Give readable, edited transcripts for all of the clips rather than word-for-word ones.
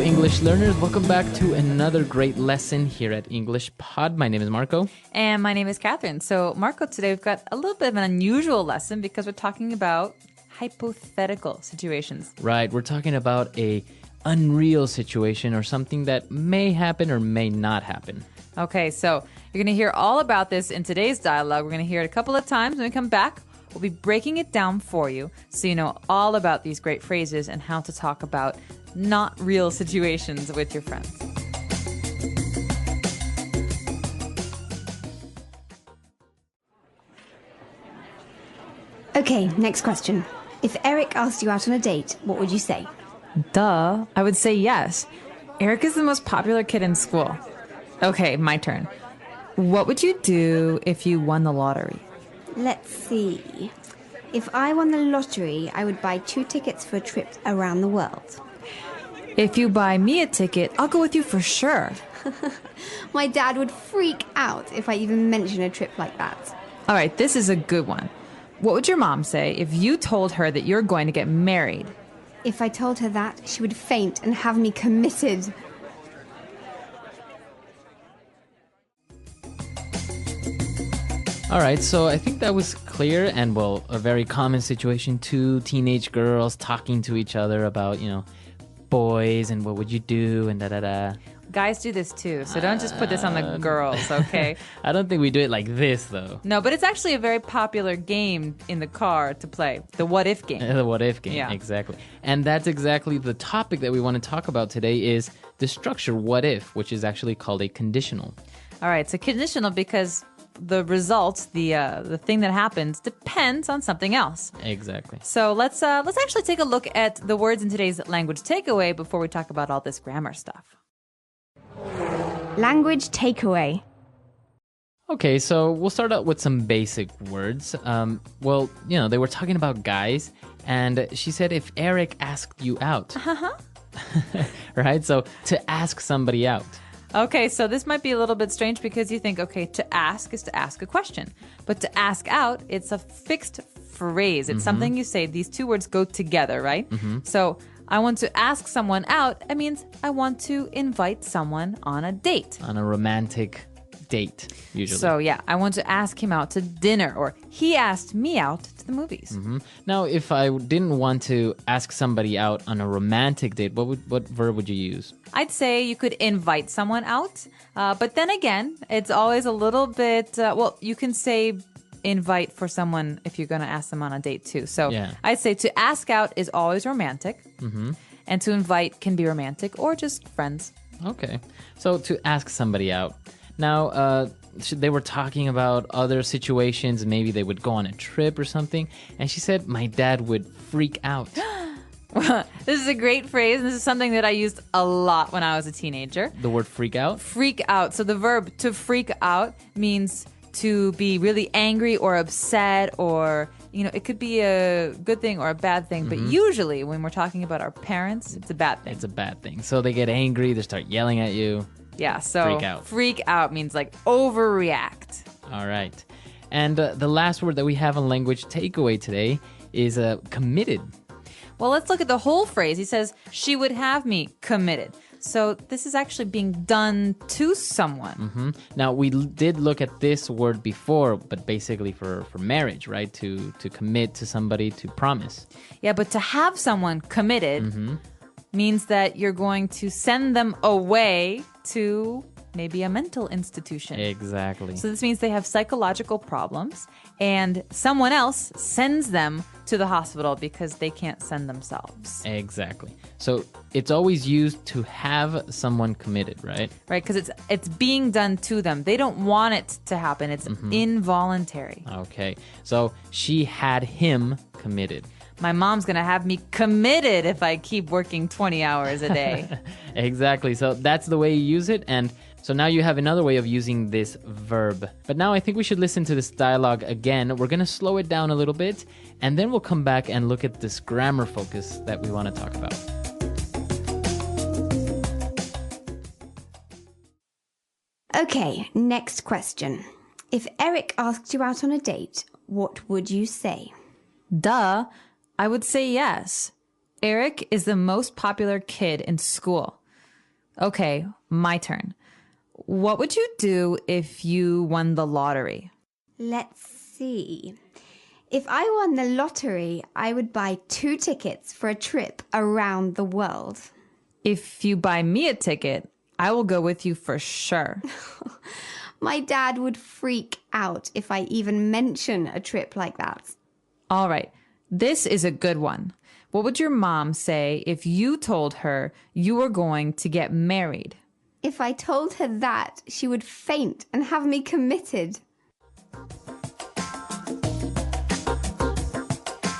English learners. Welcome back to another great lesson here at English Pod. My name is Marco. And my name is Catherine. So, Marco, today we've got a little bit of an unusual lesson because we're talking about hypothetical situations. Right, we're talking about a unreal situation or something that may happen or may not happen. Okay, so you're going to hear all about this in today's dialogue. We're going to hear it a couple of times. When we come back, we'll be breaking it down for you so you know all about these great phrases and how to talk about not real situations with your friends. Okay, next question. If Eric asked you out on a date, what would you say? Duh, I would say yes. Eric is the most popular kid in school. Okay, my turn. What would you do if you won the lottery? Let's see. If I won the lottery, I would buy 2 tickets for a trip around the world. If you buy me a ticket, I'll go with you for sure. My dad would freak out if I even mention a trip like that. All right, this is a good one. What would your mom say if you told her that you're going to get married? If I told her that, she would faint and have me committed. All right, so I think that was clear and, well, a very common situation. 2 teenage girls talking to each other about, boys and what would you do and da-da-da. Guys do this too, so don't just put this on the girls, okay? I don't think we do it like this, though. No, but it's actually a very popular game in the car to play, the what if game. The what if game, Yeah. Exactly. And that's exactly the topic that we want to talk about today is the structure what if, which is actually called a conditional. All right, so conditional because the result, the thing that happens, depends on something else. Exactly. So let's actually take a look at the words in today's language takeaway before we talk about all this grammar stuff. Language takeaway. Okay, so we'll start out with some basic words. Well, they were talking about guys, and she said if Eric asked you out. Right? So to ask somebody out. Okay, so this might be a little bit strange because you think, okay, to ask is to ask a question. But to ask out, it's a fixed phrase. It's something you say. These 2 words go together, right? So I want to ask someone out. It means I want to invite someone on a date. On a romantic date, usually. So yeah, I want to ask him out to dinner, or he asked me out to the movies. Now, if I didn't want to ask somebody out on a romantic date, what verb would you use? I'd say you could invite someone out, but then again, it's always a little bit, you can say invite for someone if you're going to ask them on a date too. So Yeah. I'd say to ask out is always romantic, and to invite can be romantic or just friends. Okay, so to ask somebody out. Now, they were talking about other situations. Maybe they would go on a trip or something. And she said, my dad would freak out. This is a great phrase. And this is something that I used a lot when I was a teenager. The word freak out? Freak out. So the verb to freak out means to be really angry or upset, or, it could be a good thing or a bad thing. But usually when we're talking about our parents, it's a bad thing. It's a bad thing. So they get angry. They start yelling at you. Yeah, so freak out means like overreact. All right. And the last word that we have on language takeaway today is committed. Well, let's look at the whole phrase. He says, she would have me committed. So this is actually being done to someone. Now, we did look at this word before, but basically for marriage, right? To commit to somebody, to promise. Yeah, but to have someone committed means that you're going to send them away to maybe a mental institution. Exactly. So this means they have psychological problems and someone else sends them to the hospital because they can't send themselves. Exactly. So it's always used to have someone committed, right? Right, because it's being done to them. They don't want it to happen. It's involuntary. Okay. So she had him committed. My mom's going to have me committed if I keep working 20 hours a day. Exactly. So that's the way you use it. And so now you have another way of using this verb. But now I think we should listen to this dialogue again. We're going to slow it down a little bit, and then we'll come back and look at this grammar focus that we want to talk about. Okay, next question. If Eric asked you out on a date, what would you say? Duh, I would say yes. Eric is the most popular kid in school. Okay, my turn. What would you do if you won the lottery? Let's see. If I won the lottery, I would buy 2 tickets for a trip around the world. If you buy me a ticket, I will go with you for sure. My dad would freak out if I even mention a trip like that. All right, this is a good one. What would your mom say if you told her you were going to get married? If I told her that, she would faint and have me committed.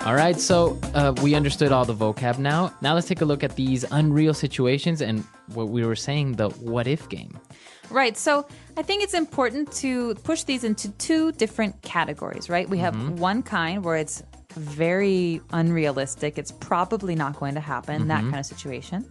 All right, so we understood all the vocab now. Now let's take a look at these unreal situations and what we were saying, the what if game. Right. So I think it's important to push these into 2 different categories, right? We have one kind where it's very unrealistic. It's probably not going to happen, that kind of situation.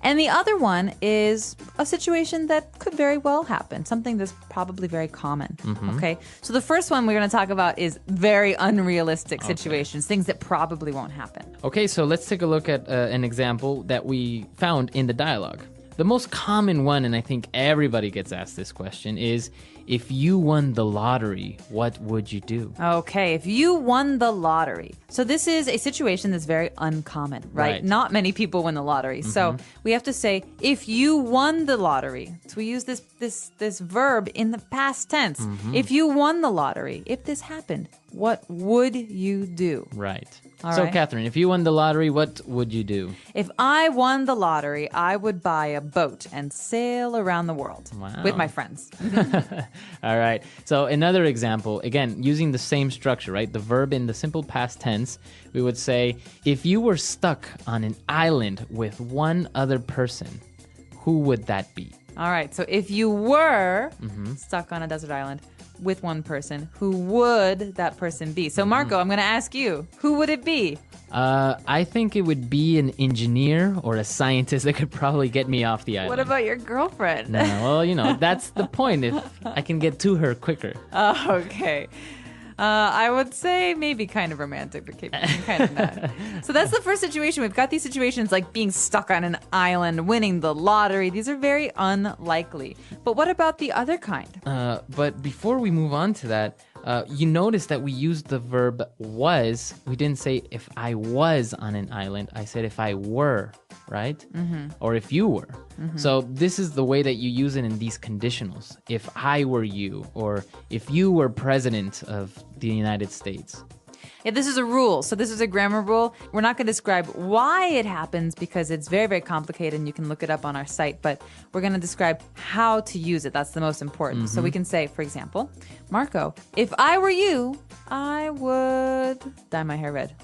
And the other one is a situation that could very well happen, something that's probably very common. Okay. So the first one we're going to talk about is very unrealistic situations, things that probably won't happen. Okay, so let's take a look at an example that we found in the dialogue. The most common one, and I think everybody gets asked this question, is if you won the lottery, what would you do? Okay, if you won the lottery. So this is a situation that's very uncommon, right? Not many people win the lottery. So we have to say, if you won the lottery. So we use this verb in the past tense. If you won the lottery, if this happened, what would you do? Right. All So, right. Catherine, if you won the lottery, what would you do? If I won the lottery, I would buy a boat and sail around the world with my friends. All right. So another example, again, using the same structure, right? The verb in the simple past tense, we would say, if you were stuck on an island with one other person, who would that be? All right. So if you were stuck on a desert island with one person, who would that person be? So Marco, I'm going to ask you, who would it be? I think it would be an engineer or a scientist that could probably get me off the island. What about your girlfriend? No, well, that's the point. If I can get to her quicker. Oh, okay. I would say maybe kind of romantic, but kind of not. So that's the first situation. We've got these situations like being stuck on an island, winning the lottery. These are very unlikely. But what about the other kind? But before we move on to that, you notice that we used the verb was. We didn't say if I was on an island. I said if I were, right? Or if you were. So this is the way that you use it in these conditionals. If I were you, or if you were president of the United States. Yeah, this is a rule. So this is a grammar rule. We're not going to describe why it happens because it's very, very complicated and you can look it up on our site, but we're going to describe how to use it. That's the most important. So we can say, for example, Marco, if I were you, I would dye my hair red.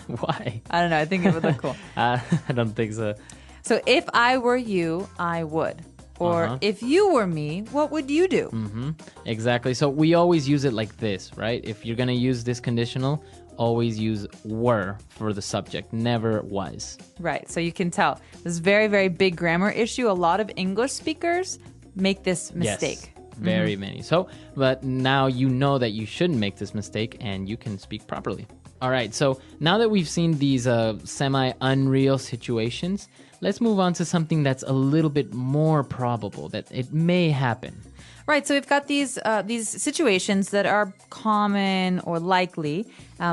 Why? I don't know. I think it would look cool. I don't think so. So if I were you, I would. Or if you were me, what would you do? Exactly. So we always use it like this, right? If you're going to use this conditional, always use were for the subject, never was. Right. So you can tell this is very, very big grammar issue. A lot of English speakers make this mistake. Yes, very many. So, but now you know that you shouldn't make this mistake and you can speak properly. All right. So now that we've seen these semi-unreal situations, let's move on to something that's a little bit more probable that it may happen. Right. So we've got these situations that are common or likely.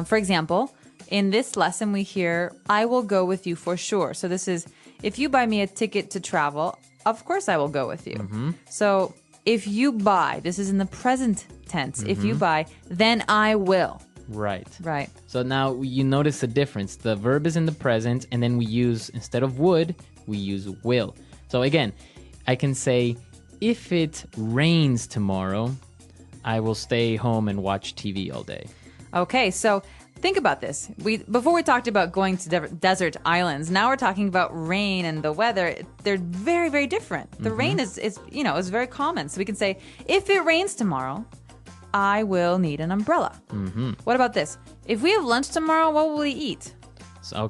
For example, in this lesson, we hear, I will go with you for sure. So this is, if you buy me a ticket to travel, of course I will go with you. So if you buy, this is in the present tense. If you buy, then I will. Right. Right. So now you notice the difference. The verb is in the present, and then we use, instead of would, we use will. So again, I can say, if it rains tomorrow, I will stay home and watch TV all day. Okay, so think about this. Before we talked about going to desert islands. Now we're talking about rain and the weather. They're very, very different. The rain is very common. So we can say, if it rains tomorrow, I will need an umbrella. What about this? If we have lunch tomorrow, what will we eat? So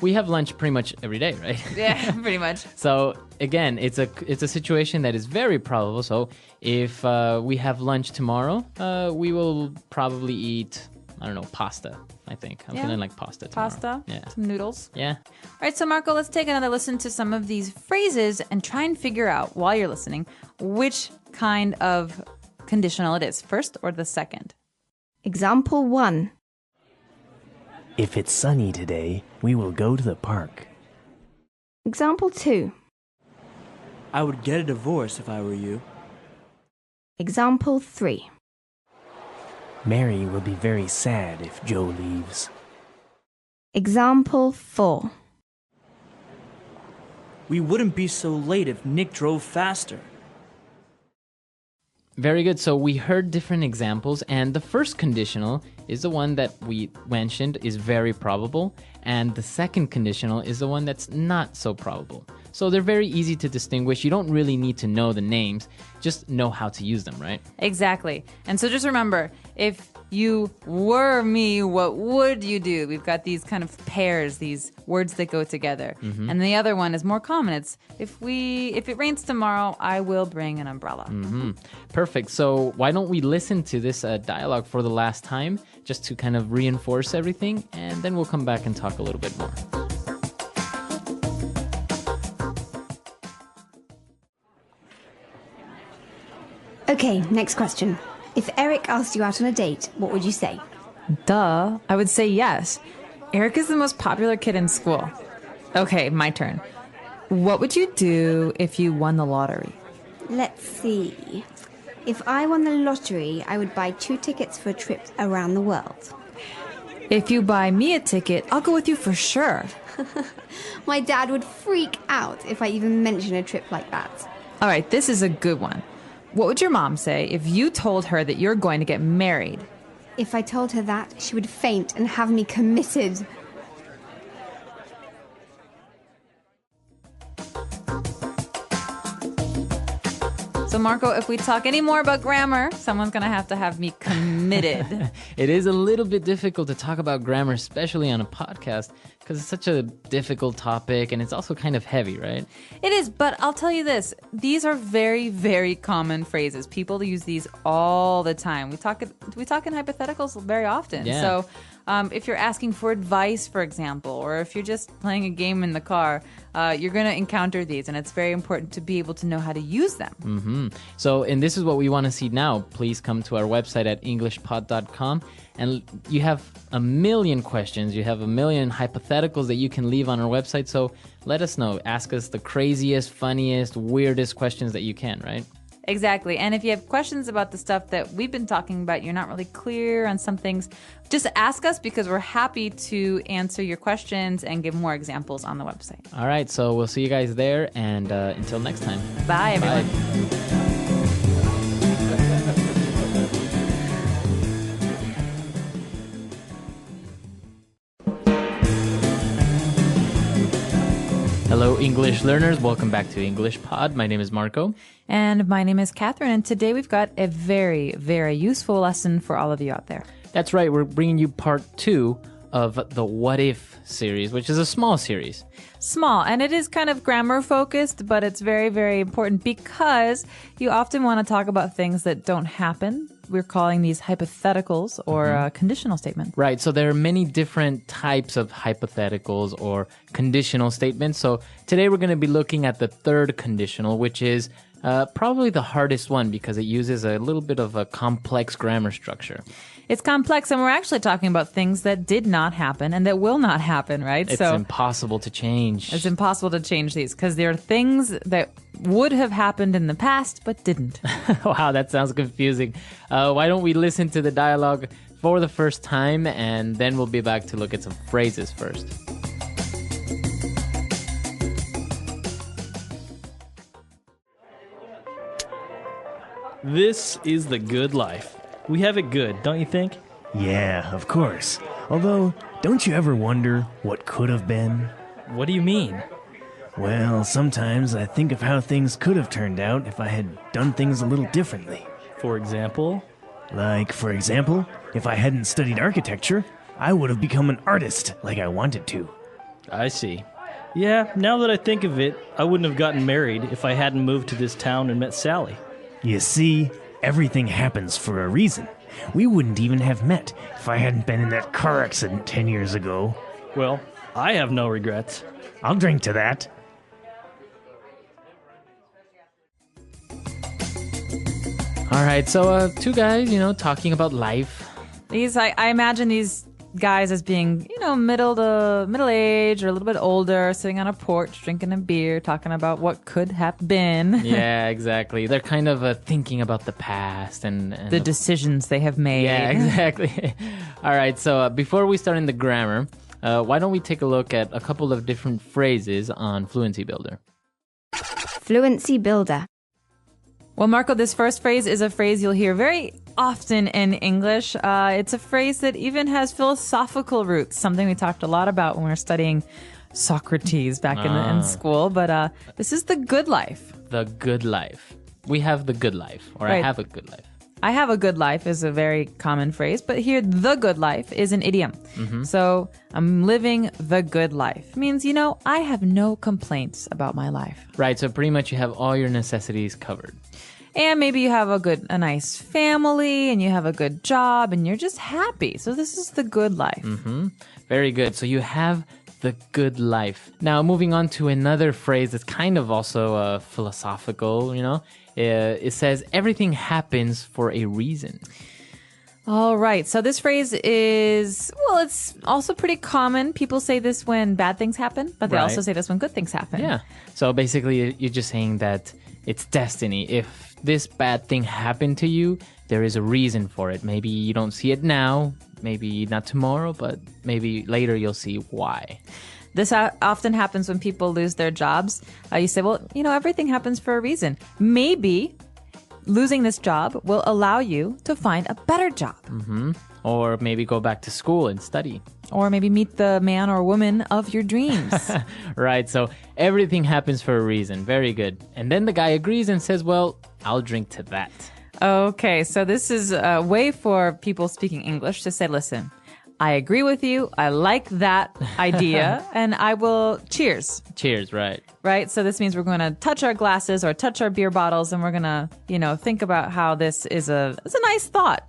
we have lunch pretty much every day, right? Yeah, pretty much. So again, it's a situation that is very probable. So if we have lunch tomorrow, we will probably eat I don't know, pasta, I think. I'm Yeah. feeling like pasta tomorrow. Pasta, Yeah. some noodles. Yeah. All right, so Marco, let's take another listen to some of these phrases and try and figure out, while you're listening, which kind of conditional it is, first or the second. Example 1. If it's sunny today, we will go to the park. Example 2. I would get a divorce if I were you. Example 3. Mary will be very sad if Joe leaves. Example 4. We wouldn't be so late if Nick drove faster. Very good. So we heard different examples, and the first conditional is the one that we mentioned is very probable, and the second conditional is the one that's not so probable. So they're very easy to distinguish. You don't really need to know the names, just know how to use them, right? Exactly. And so just remember, if you were me, what would you do? We've got these kind of pairs, these words that go together. And the other one is more common. It's if it rains tomorrow, I will bring an umbrella. Perfect. So why don't we listen to this dialogue for the last time, just to kind of reinforce everything, and then we'll come back and talk a little bit more. Okay, next question. If Eric asked you out on a date, what would you say? Duh. I would say yes. Eric is the most popular kid in school. Okay, my turn. What would you do if you won the lottery? Let's see. If I won the lottery, I would buy 2 tickets for a trip around the world. If you buy me a ticket, I'll go with you for sure. My dad would freak out if I even mention a trip like that. All right, this is a good one. What would your mom say if you told her that you're going to get married? If I told her that, she would faint and have me committed. So, Marco, if we talk any more about grammar, someone's going to have me committed. It is a little bit difficult to talk about grammar, especially on a podcast, because it's such a difficult topic and it's also kind of heavy, right? It is, but I'll tell you this. These are very, very common phrases. People use these all the time. We talk in hypotheticals very often. Yeah. So if you're asking for advice, for example, or if you're just playing a game in the car, you're going to encounter these, and it's very important to be able to know how to use them. So, and this is what we want to see now. Please come to our website at englishpod.com, and you have a million questions. You have a million hypotheticals that you can leave on our website. So let us know. Ask us the craziest, funniest, weirdest questions that you can, right? Exactly. And if you have questions about the stuff that we've been talking about, you're not really clear on some things, just ask us, because we're happy to answer your questions and give more examples on the website. All right. So we'll see you guys there. And until next time. Bye, everyone. Hello, English learners. Welcome back to English Pod. My name is Marco. And my name is Catherine, and today we've got a very, very useful lesson for all of you out there. That's right. We're bringing you part 2 of the What If series, which is a small series. Small, and it is kind of grammar focused, but it's very, very important because you often want to talk about things that don't happen. We're calling these hypotheticals or conditional statements. Right. So there are many different types of hypotheticals or conditional statements. So today we're going to be looking at the third conditional, which is probably the hardest one because it uses a little bit of a complex grammar structure. It's complex, and we're actually talking about things that did not happen and that will not happen, right? It's impossible to change. It's impossible to change these because there are things that would have happened in the past but didn't. Wow, that sounds confusing. Why don't we listen to the dialogue for the first time, and then we'll be back to look at some phrases first. This is the good life. We have it good, don't you think? Yeah, of course. Although, don't you ever wonder what could have been? What do you mean? Well, sometimes I think of how things could have turned out if I had done things a little differently. For example? Like, for example, if I hadn't studied architecture, I would have become an artist like I wanted to. I see. Yeah, now that I think of it, I wouldn't have gotten married if I hadn't moved to this town and met Sally. You see, everything happens for a reason, We wouldn't even have met if I hadn't been in that car accident 10 years ago. Well, I have no regrets. I'll drink to that. All right, so two guys, talking about life. I imagine these guys as being, middle age or a little bit older, sitting on a porch, drinking a beer, talking about what could have been. Yeah, exactly. They're kind of thinking about the past and the decisions they have made. Yeah, exactly. All right, so before we start in the grammar, why don't we take a look at a couple of different phrases on Fluency Builder? Fluency Builder. Well, Marco, this first phrase is a phrase you'll hear very often in English. It's a phrase that even has philosophical roots, something we talked a lot about when we were studying Socrates back in school. But this is the good life. The good life. We have the good life, or Right. I have a good life. I have a good life is a very common phrase, but here, the good life is an idiom. So I'm living the good life. Means, I have no complaints about my life. Right, so pretty much you have all your necessities covered. And maybe you have a nice family and you have a good job and you're just happy. So this is the good life. Very good. So you have the good life. Now, moving on to another phrase that's kind of also philosophical, it says everything happens for a reason. All right. So this phrase is, it's also pretty common. People say this when bad things happen, but they Right. also say this when good things happen. Yeah. So basically, you're just saying that it's destiny. If this bad thing happened to you, there is a reason for it. Maybe you don't see it now, maybe not tomorrow, but maybe later you'll see why. This often happens when people lose their jobs. You say, everything happens for a reason. Maybe losing this job will allow you to find a better job. Or maybe go back to school and study. Or maybe meet the man or woman of your dreams. Right, so everything happens for a reason. Very good. And then the guy agrees and says, well, I'll drink to that. Okay, so this is a way for people speaking English to say, listen, I agree with you. I like that idea. And I will cheers. Cheers, right. Right? So this means we're going to touch our glasses or touch our beer bottles and we're going to, think about how this is it's a nice thought,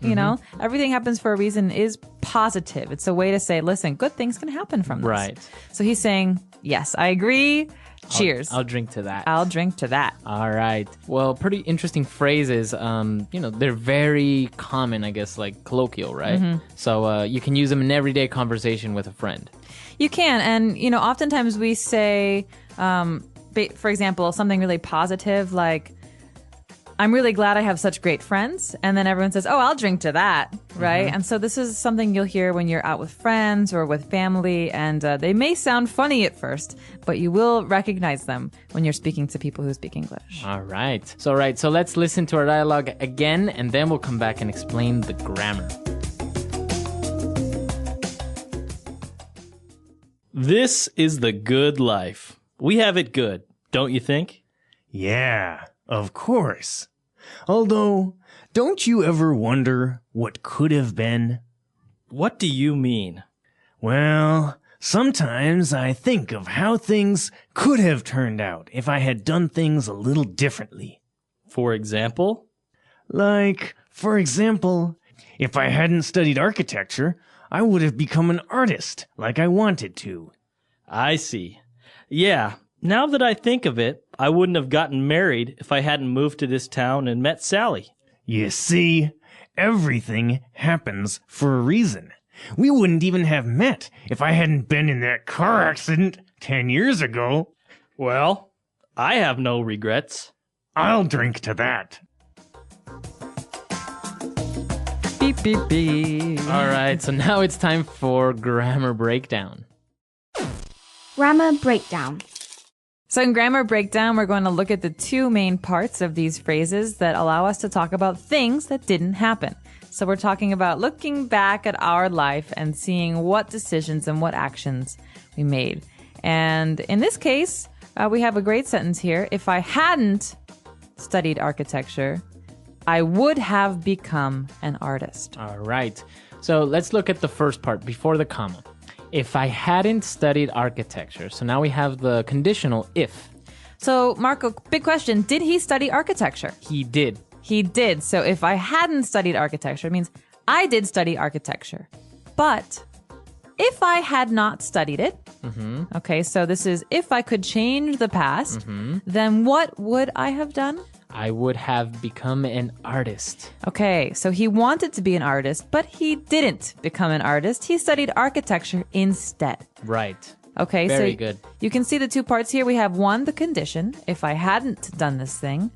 Everything happens for a reason is positive. It's a way to say, listen, good things can happen from this. Right. So he's saying, yes, I agree. Cheers. I'll drink to that. I'll drink to that. All right. Well, pretty interesting phrases. They're very common, I guess, like colloquial, right? So you can use them in everyday conversation with a friend. You can. And, oftentimes we say, for example, something really positive like, I'm really glad I have such great friends. And then everyone says, oh, I'll drink to that. Right. And so this is something you'll hear when you're out with friends or with family. And they may sound funny at first, but you will recognize them when you're speaking to people who speak English. All right. So let's listen to our dialogue again, and then we'll come back and explain the grammar. This is the good life. We have it good, don't you think? Yeah, of course. Although, don't you ever wonder what could have been? What do you mean? Well, sometimes I think of how things could have turned out if I had done things a little differently. For example? Like, for example, if I hadn't studied architecture, I would have become an artist like I wanted to. I see. Yeah, now that I think of it, I wouldn't have gotten married if I hadn't moved to this town and met Sally. You see, everything happens for a reason. We wouldn't even have met if I hadn't been in that car accident 10 years ago. Well, I have no regrets. I'll drink to that. Beep, beep, beep. All right. So now it's time for grammar breakdown. Grammar breakdown. So in grammar breakdown, we're going to look at the two main parts of these phrases that allow us to talk about things that didn't happen. So we're talking about looking back at our life and seeing what decisions and what actions we made. And in this case, we have a great sentence here. If I hadn't studied architecture, I would have become an artist. All right. So let's look at the first part before the comma. If I hadn't studied architecture. So now we have the conditional if. So Marco, big question. Did he study architecture? He did. He did. So if I hadn't studied architecture, it means I did study architecture, but if I had not studied it, okay, so this is if I could change the past, then what would I have done? I would have become an artist. Okay, so he wanted to be an artist, but he didn't become an artist. He studied architecture instead. Right. Okay, Very so good. you can see the two parts here. We have one, the condition, if I hadn't done this thing.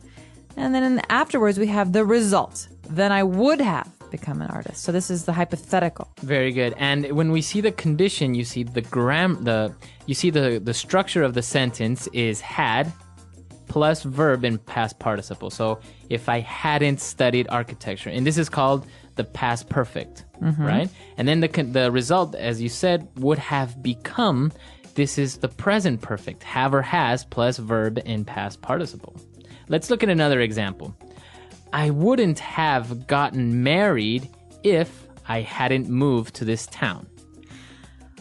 And then afterwards, we have the result. Then I would have become an artist. So this is the hypothetical. Very good. And when we see the condition, you see the structure of the sentence is had plus verb in past participle. So if I hadn't studied architecture, and this is called the past perfect, right? And then the result, as you said, would have become, this is the present perfect, have or has plus verb in past participle. Let's look at another example. I wouldn't have gotten married if I hadn't moved to this town.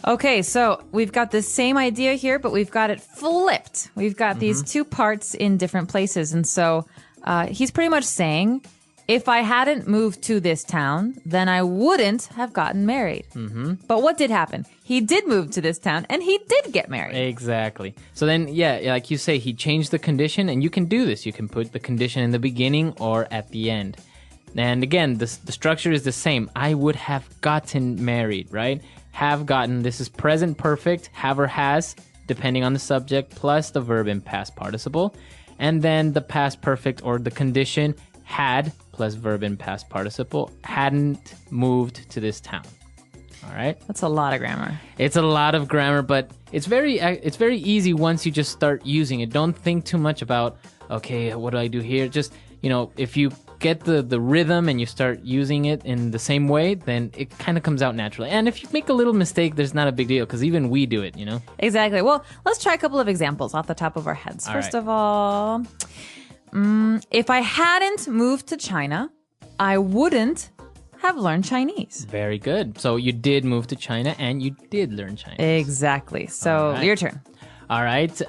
Okay, so we've got the same idea here, but we've got it flipped. We've got these two parts in different places. And so he's pretty much saying, if I hadn't moved to this town, then I wouldn't have gotten married. But what did happen? He did move to this town, and he did get married. Exactly. So then, yeah, like you say, he changed the condition, and you can do this. You can put the condition in the beginning or at the end. And again, the structure is the same. I would have gotten married, right? Have gotten, this is present perfect, have or has, depending on the subject, plus the verb in past participle. And then the past perfect or the condition, had plus verb in past participle, hadn't moved to this town. All right? That's a lot of grammar. It's a lot of grammar, but it's very easy once you just start using it. Don't think too much about, okay, what do I do here? Just, if you get the rhythm and you start using it in the same way, then it kind of comes out naturally. And if you make a little mistake, there's not a big deal because even we do it, Exactly. Well, let's try a couple of examples off the top of our heads. First of all, if I hadn't moved to China, I wouldn't have learned Chinese. Very good. So you did move to China and you did learn Chinese. Exactly. So your turn. All right.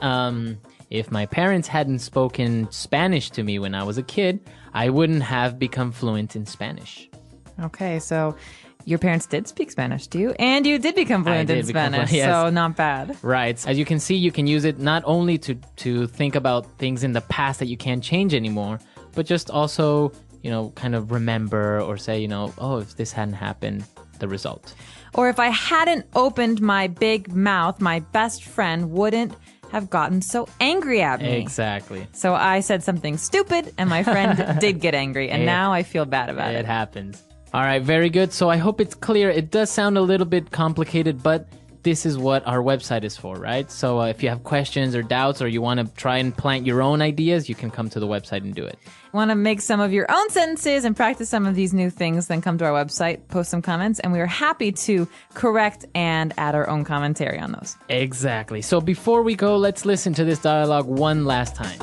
If my parents hadn't spoken Spanish to me when I was a kid, I wouldn't have become fluent in Spanish. Okay, so your parents did speak Spanish to you, and you did become fluent in Spanish, yes. So not bad. Right. As you can see, you can use it not only to think about things in the past that you can't change anymore, but just also, kind of remember or say, if this hadn't happened, the result. Or if I hadn't opened my big mouth, my best friend wouldn't have gotten so angry at me. Exactly. So I said something stupid, and my friend did get angry, and now I feel bad about it. It happens. All right, very good. So I hope it's clear. It does sound a little bit complicated, but this is what our website is for, right? So if you have questions or doubts or you want to try and plant your own ideas, you can come to the website and do it. Want to make some of your own sentences and practice some of these new things, then come to our website, post some comments, and we are happy to correct and add our own commentary on those. Exactly. So before we go, let's listen to this dialogue one last time.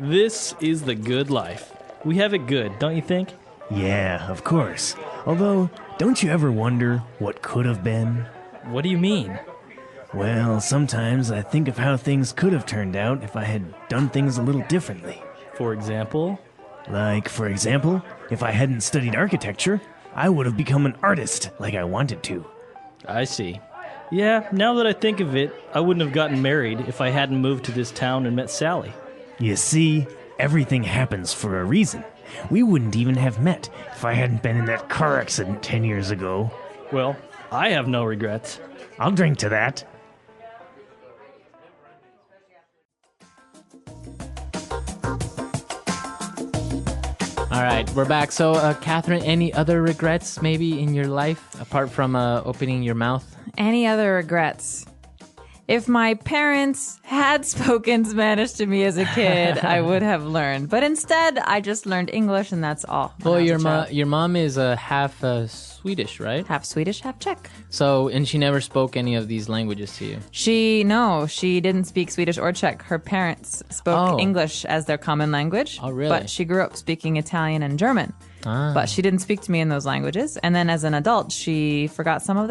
This is the good life. We have it good, don't you think? Yeah, of course. Although, don't you ever wonder what could have been? What do you mean? Well, sometimes I think of how things could have turned out if I had done things a little differently. For example? Like, for example, if I hadn't studied architecture, I would have become an artist like I wanted to. I see. Yeah, now that I think of it, I wouldn't have gotten married if I hadn't moved to this town and met Sally. You see, everything happens for a reason. We wouldn't even have met if I hadn't been in that car accident 10 years ago. Well, I have no regrets. I'll drink to that. All right, we're back. So, Catherine, any other regrets maybe in your life apart from opening your mouth? Any other regrets? If my parents had spoken Spanish to me as a kid, I would have learned. But instead, I just learned English, and that's all. Well, your mom is half Swedish, right? Half Swedish, half Czech. So, and she never spoke any of these languages to you? She didn't speak Swedish or Czech. Her parents spoke English as their common language. Oh, really? But she grew up speaking Italian and German. but she didn't speak to me in those languages. And then as an adult, she forgot some of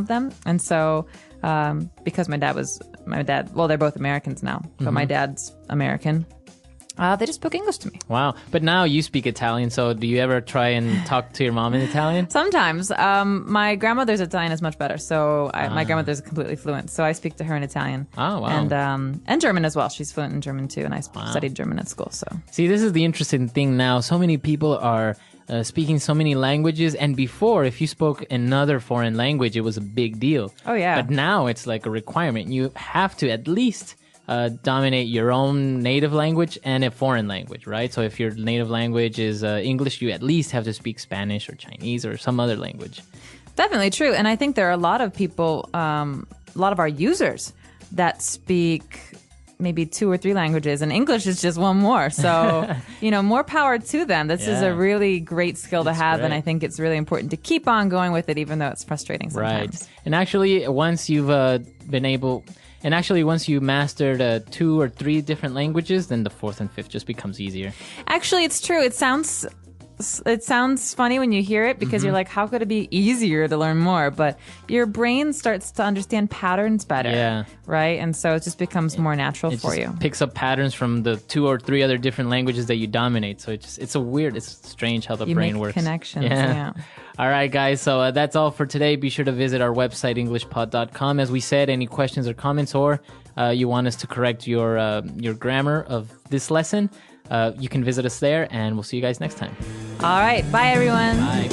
them. And so because my dad, well, they're both Americans now, but my dad's American. They just spoke English to me. Wow. But now you speak Italian, so do you ever try and talk to your mom in Italian? Sometimes. My grandmother's Italian is much better, so my grandmother's completely fluent, so I speak to her in Italian. Oh, wow. And German as well. She's fluent in German too, and I studied German at school. So See, this is the interesting thing now. So many people are speaking so many languages, and before, if you spoke another foreign language, it was a big deal. Oh, yeah. But now it's like a requirement. You have to at least dominate your own native language and a foreign language, right? So if your native language is English, you at least have to speak Spanish or Chinese or some other language. definitely true. And I think there are a lot of people, a lot of our users that speak maybe 2 or 3 languages, and English is just one more. So, more power to them. This is a really great skill to have, and I think it's really important to keep on going with it, even though it's frustrating sometimes. Right. And actually, once you've once you mastered 2 or 3 different languages, then the 4th and 5th just becomes easier. Actually, it's true. It sounds funny when you hear it because you're like, how could it be easier to learn more? But your brain starts to understand patterns better. Yeah. Right? And so it just becomes more natural for you. Picks up patterns from the 2 or 3 other different languages that you dominate. So it's strange how the brain works. Connections. Yeah. All right, guys. So that's all for today. Be sure to visit our website, englishpod.com. As we said, any questions or comments, or you want us to correct your grammar of this lesson, you can visit us there, and we'll see you guys next time. All right. Bye, everyone. Bye.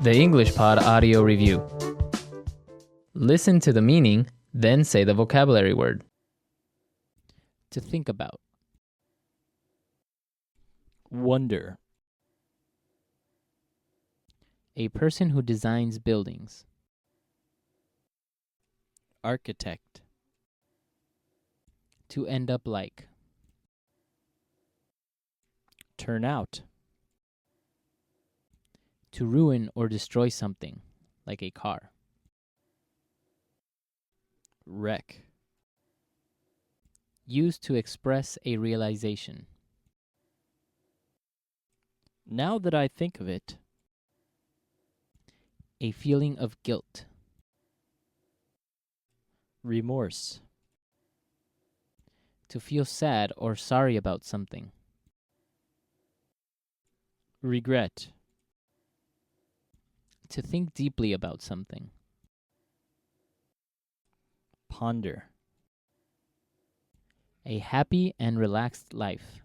The English Pod Audio Review. Listen to the meaning, then say the vocabulary word. To think about. Wonder. A person who designs buildings. Architect. To end up like. Turn out. To ruin or destroy something, like a car. Wreck. Used to express a realization. Now that I think of it. A feeling of guilt. Remorse. To feel sad or sorry about something. Regret. To think deeply about something. Ponder. A happy and relaxed life.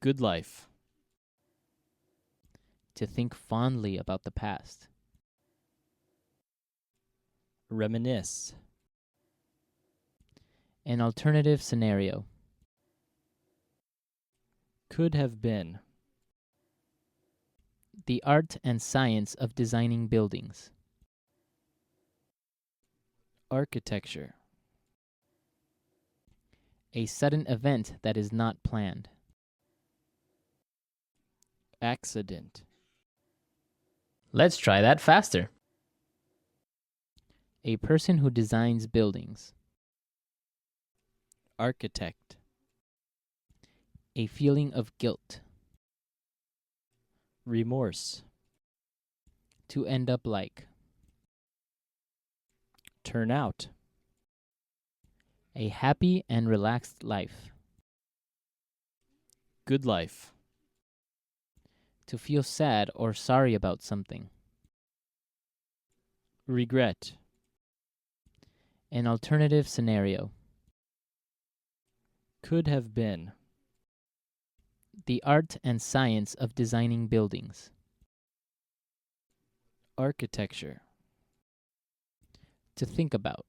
Good life. To think fondly about the past. Reminisce. An alternative scenario. Could have been. The art and science of designing buildings. Architecture. A sudden event that is not planned. Accident. Let's try that faster. A person who designs buildings. Architect. A feeling of guilt. Remorse. To end up like. Turn out. A happy and relaxed life. Good life. To feel sad or sorry about something. Regret. An alternative scenario. Could have been. The art and science of designing buildings. Architecture. To think about.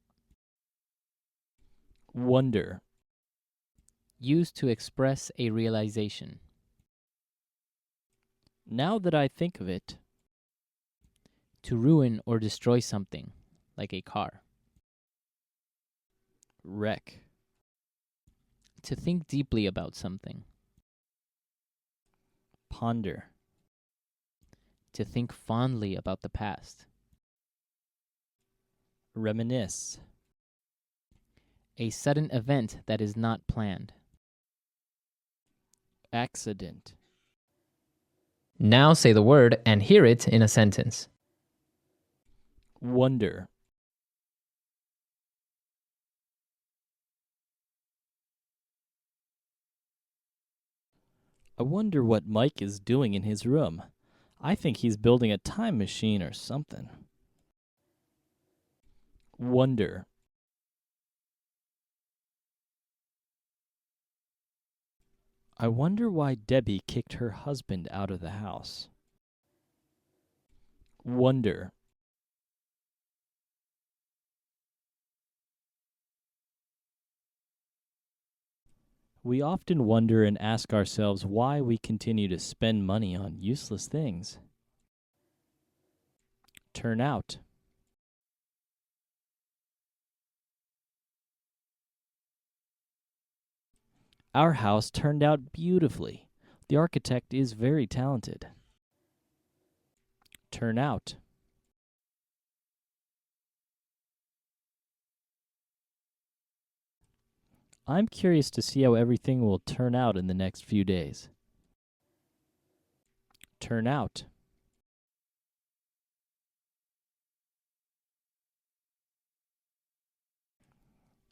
Wonder. Used to express a realization. Now that I think of it. To ruin or destroy something, like a car. Wreck. To think deeply about something. Ponder. To think fondly about the past. Reminisce. A sudden event that is not planned. Accident. Now say the word and hear it in a sentence. Wonder. I wonder what Mike is doing in his room. I think he's building a time machine or something. Wonder. I wonder why Debbie kicked her husband out of the house. Wonder. We often wonder and ask ourselves why we continue to spend money on useless things. Turn out. Our house turned out beautifully. The architect is very talented. Turn out. I'm curious to see how everything will turn out in the next few days. Turn out.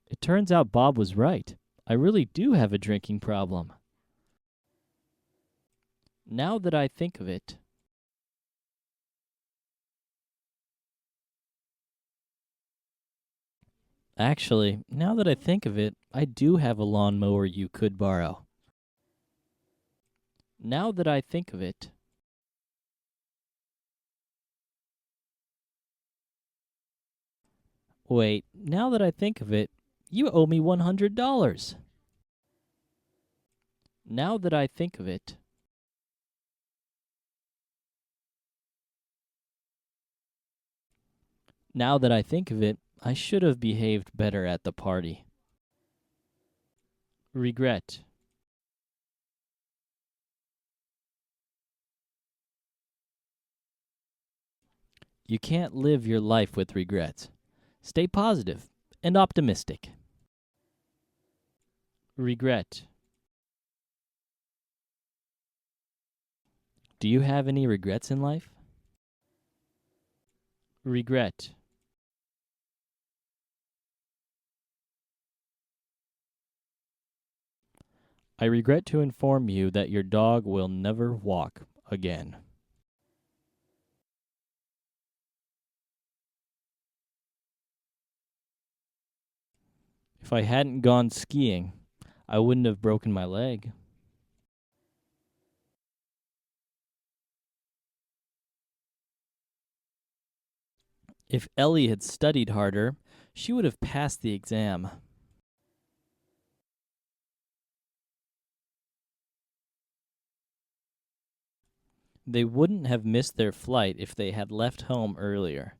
It turns out Bob was right. I really do have a drinking problem. Now that I think of it. Actually, now that I think of it, I do have a lawnmower you could borrow. Now that I think of it. Wait, now that I think of it, you owe me $100. Now that I think of it. Now that I think of it, I should have behaved better at the party. Regret. You can't live your life with regrets. Stay positive and optimistic. Regret. Do you have any regrets in life? Regret. I regret to inform you that your dog will never walk again. If I hadn't gone skiing, I wouldn't have broken my leg. If Ellie had studied harder, she would have passed the exam. They wouldn't have missed their flight if they had left home earlier.